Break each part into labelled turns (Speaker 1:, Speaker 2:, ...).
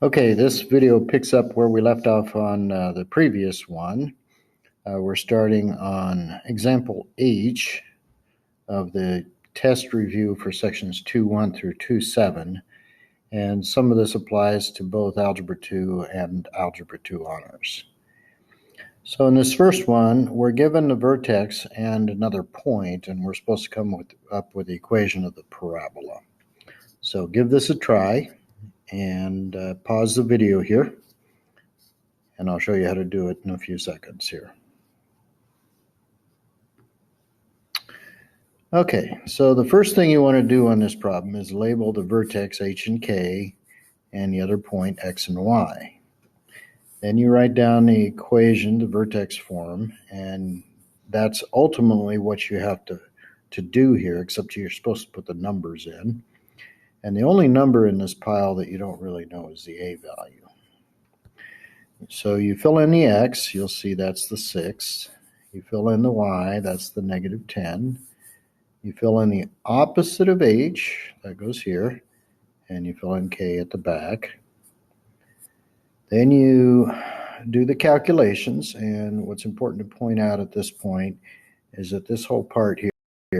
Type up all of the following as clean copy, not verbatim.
Speaker 1: Okay, this video picks up where we left off on the previous one. We're starting on example H of the test review for sections 2.1 through 2.7, and some of this applies to both Algebra 2 and Algebra 2 Honors. So in this first one, we're given a vertex and another point, and we're supposed to come up with the equation of the parabola. So give this a try. And pause the video here, and I'll show you how to do it in a few seconds here. Okay, so the first thing you want to do on this problem is label the vertex H and K and the other point X and Y. Then you write down the equation, the vertex form, and that's ultimately what you have to do here, except you're supposed to put the numbers in. And the only number in this pile that you don't really know is the A value. So you fill in the X, you'll see that's the 6. You fill in the Y, that's the -10. You fill in the opposite of H, that goes here, and you fill in K at the back. Then you do the calculations, and what's important to point out at this point is that this whole part here,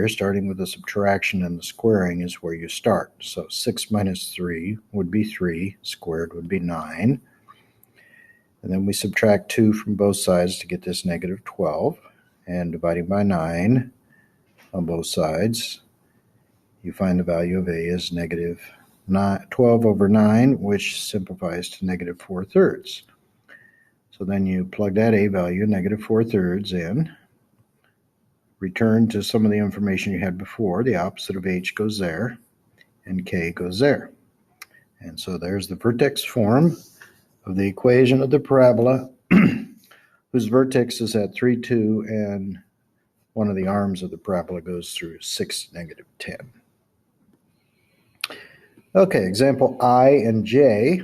Speaker 1: starting with the subtraction and the squaring, is where you start. So 6 minus 3 would be 3, squared would be 9. And then we subtract 2 from both sides to get this -12. And dividing by 9 on both sides, you find the value of A is -12 over 9, which simplifies to -4/3. So then you plug that A value, -4/3, in. Return to some of the information you had before. The opposite of H goes there, and K goes there. And so there's the vertex form of the equation of the parabola, whose vertex is at 3, 2, and one of the arms of the parabola goes through 6, -10. Okay, example I and J.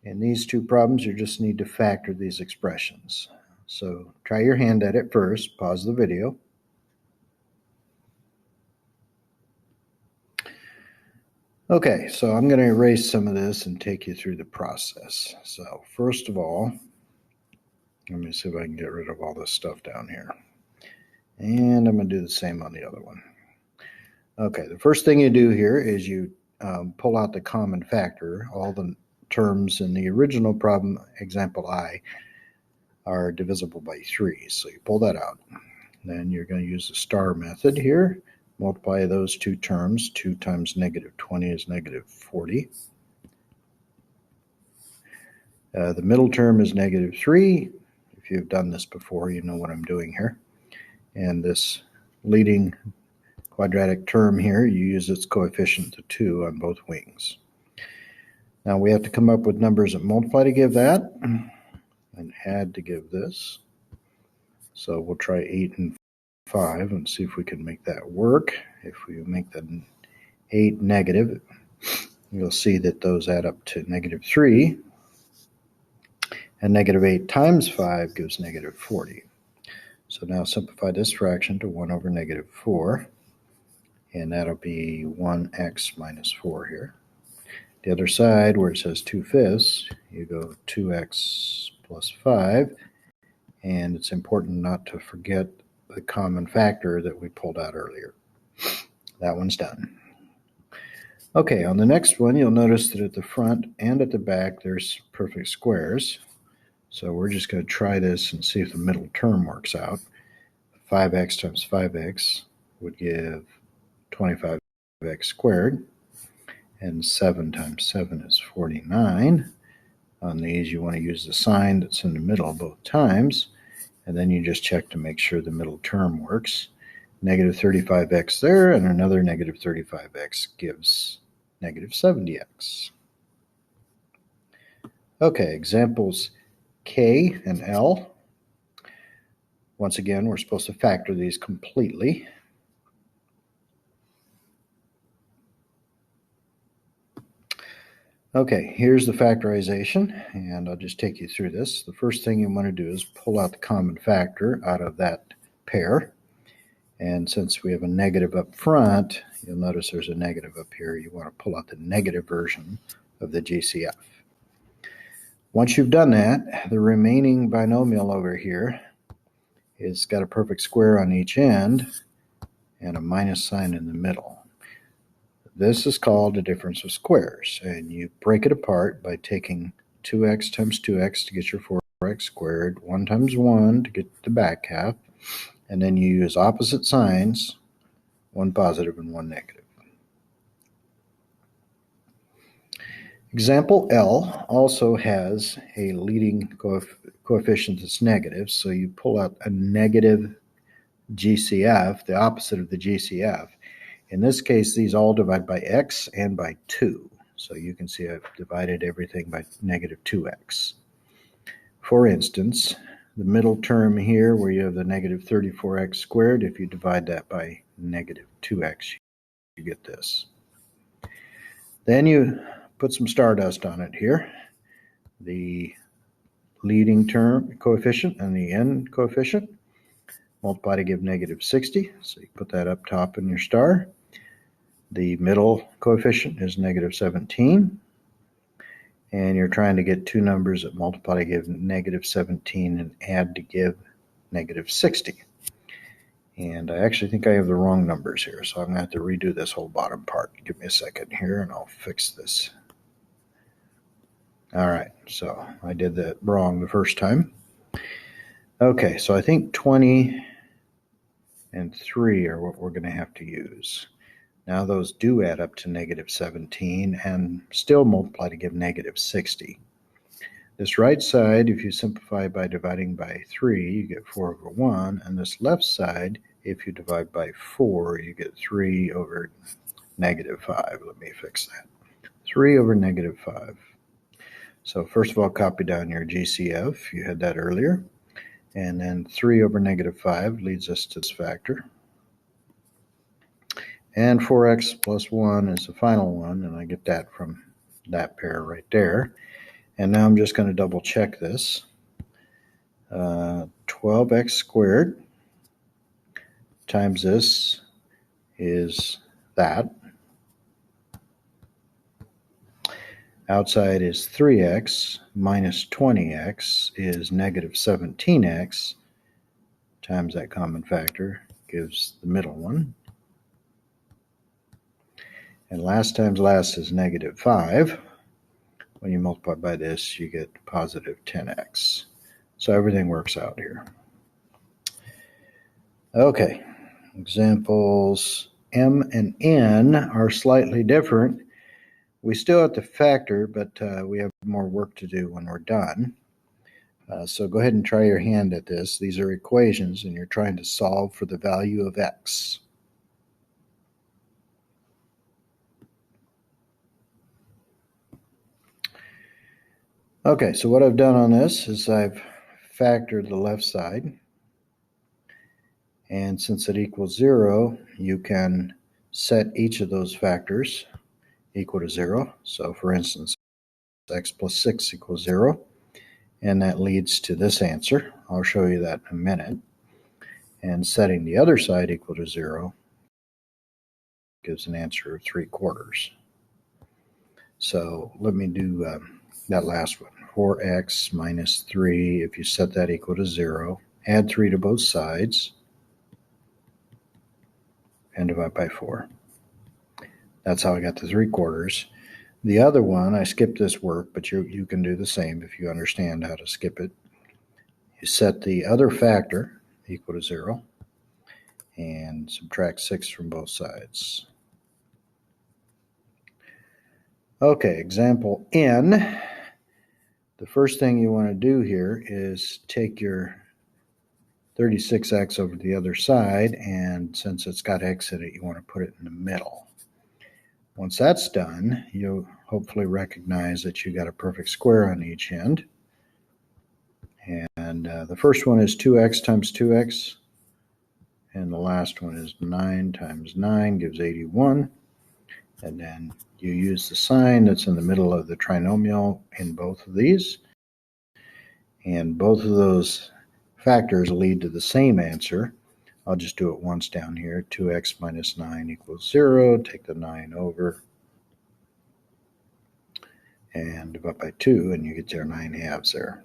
Speaker 1: In these two problems, you just need to factor these expressions. So try your hand at it first. Pause the video. Okay, so I'm going to erase some of this and take you through the process. So first of all, let me see if I can get rid of all this stuff down here. And I'm going to do the same on the other one. Okay, the first thing you do here is you pull out the common factor. All the terms in the original problem, example I, are divisible by 3. So you pull that out. Then you're going to use the star method here. Multiply those two terms. 2 times -20 is -40. The middle term is -3. If you've done this before, you know what I'm doing here. And this leading quadratic term here, you use its coefficient to 2 on both wings. Now we have to come up with numbers that multiply to give that, and add to give this. So we'll try 8 and 5 and see if we can make that work. If we make the 8 negative, you'll see that those add up to -3. And -8 times 5 gives -40. So now simplify this fraction to 1 over -4. And that'll be 1x minus 4 here. The other side, where it says 2/5, you go 2x plus 5, and it's important not to forget the common factor that we pulled out earlier. That one's done. Okay, on the next one, you'll notice that at the front and at the back, there's perfect squares. So we're just going to try this and see if the middle term works out. 5x times 5x would give 25x squared. And 7 times 7 is 49. On these, you want to use the sign that's in the middle both times, and then you just check to make sure the middle term works. -35x there, and another -35x gives -70x. Okay, examples K and L. Once again, we're supposed to factor these completely. Okay, here's the factorization, and I'll just take you through this. The first thing you want to do is pull out the common factor out of that pair. And since we have a negative up front, you'll notice there's a negative up here. You want to pull out the negative version of the GCF. Once you've done that, the remaining binomial over here is got a perfect square on each end and a minus sign in the middle. This is called a difference of squares, and you break it apart by taking 2x times 2x to get your 4x squared, 1 times 1 to get the back half, and then you use opposite signs, one positive and one negative. Example L also has a leading coefficient that's negative, so you pull out a negative GCF, the opposite of the GCF. In this case, these all divide by x and by 2. So you can see I've divided everything by negative 2x. For instance, the middle term here where you have the negative 34x squared, if you divide that by negative 2x, you get this. Then you put some stardust on it here. The leading term coefficient and the end coefficient. Multiply to give negative 60, so you put that up top in your star. The middle coefficient is negative 17, and you're trying to get two numbers that multiply to give negative 17 and add to give negative 60. And I actually think I have the wrong numbers here, so I'm going to have to redo this whole bottom part. Give me a second here, and I'll fix this. All right, so I did that wrong the first time. Okay, so I think 20 and 3 are what we're going to have to use. Now those do add up to negative 17 and still multiply to give negative 60. This right side, if you simplify by dividing by 3, you get 4 over 1. And this left side, if you divide by 4, you get 3 over negative 5. Let me fix that. 3 over negative 5. So first of all, copy down your GCF. You had that earlier. And then 3 over negative 5 leads us to this factor. And 4x plus 1 is the final one, and I get that from that pair right there. And now I'm just going to double check this. 12x squared times this is that. Outside is 3x minus 20x is negative 17x times that common factor gives the middle one. And last times last is negative 5. When you multiply by this, you get positive 10x. So everything works out here. Okay, examples M and N are slightly different. We still have to factor, but we have more work to do when we're done. So go ahead and try your hand at this. These are equations, and you're trying to solve for the value of x. Okay, so what I've done on this is I've factored the left side. And since it equals 0, you can set each of those factors equal to 0. So for instance, x plus 6 equals 0. And that leads to this answer. I'll show you that in a minute. And setting the other side equal to 0 gives an answer of 3/4. So let me do that last one. 4x minus 3, if you set that equal to 0, add 3 to both sides, and divide by 4. That's how I got to 3/4. The other one, I skipped this work, but you can do the same if you understand how to skip it. You set the other factor equal to 0, and subtract 6 from both sides. Okay, example N. The first thing you want to do here is take your 36x over to the other side, and since it's got x in it, you want to put it in the middle. Once that's done, you'll hopefully recognize that you got a perfect square on each end. And the first one is 2x times 2x, and the last one is 9 times 9 gives 81. And then you use the sign that's in the middle of the trinomial in both of these. And both of those factors lead to the same answer. I'll just do it once down here. 2x minus 9 equals 0. Take the 9 over. and divide by 2, and you get your 9/2 there.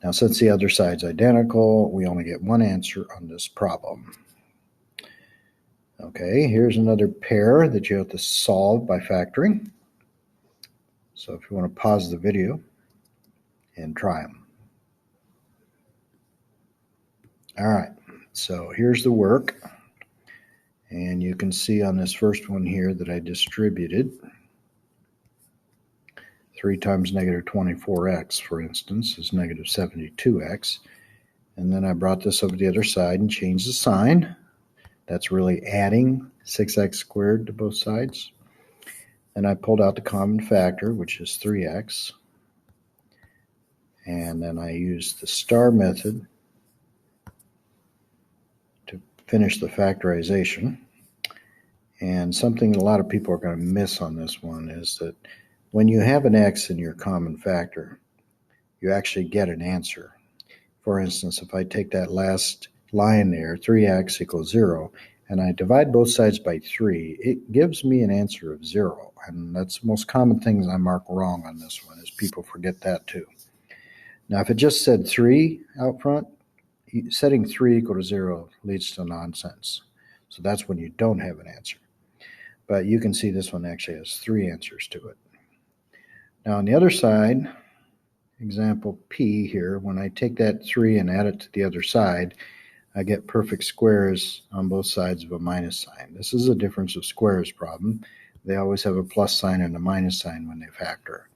Speaker 1: Now, since the other side's identical, we only get one answer on this problem. Okay, here's another pair that you have to solve by factoring. So if you want to pause the video and try them. All right, so here's the work. And you can see on this first one here that I distributed 3 times negative 24x, for instance, is negative 72x. And then I brought this over to the other side and changed the sign. That's really adding 6x squared to both sides. And I pulled out the common factor, which is 3x. And then I used the star method to finish the factorization. And something a lot of people are going to miss on this one is that when you have an x in your common factor, you actually get an answer. For instance, if I take that last line there, 3x equals 0, and I divide both sides by 3, it gives me an answer of 0. And that's the most common things I mark wrong on this one, is people forget that too. Now, if it just said 3 out front, setting 3 equal to 0 leads to nonsense. So that's when you don't have an answer. But you can see this one actually has 3 answers to it. Now, on the other side, example P here, when I take that 3 and add it to the other side, I get perfect squares on both sides of a minus sign. This is a difference of squares problem. They always have a plus sign and a minus sign when they factor.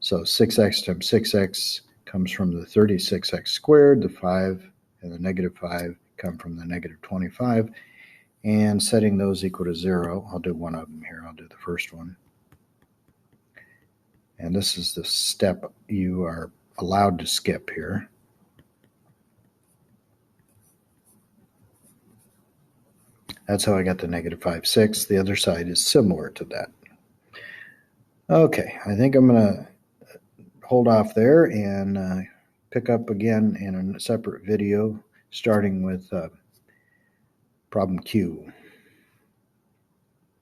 Speaker 1: So 6x times 6x comes from the 36x squared. The 5 and the negative 5 come from the negative 25. And setting those equal to 0, I'll do one of them here. I'll do the first one. And this is the step you are allowed to skip here. That's how I got the negative 5/6. The other side is similar to that. Okay, I think I'm going to hold off there and pick up again in a separate video, starting with problem Q.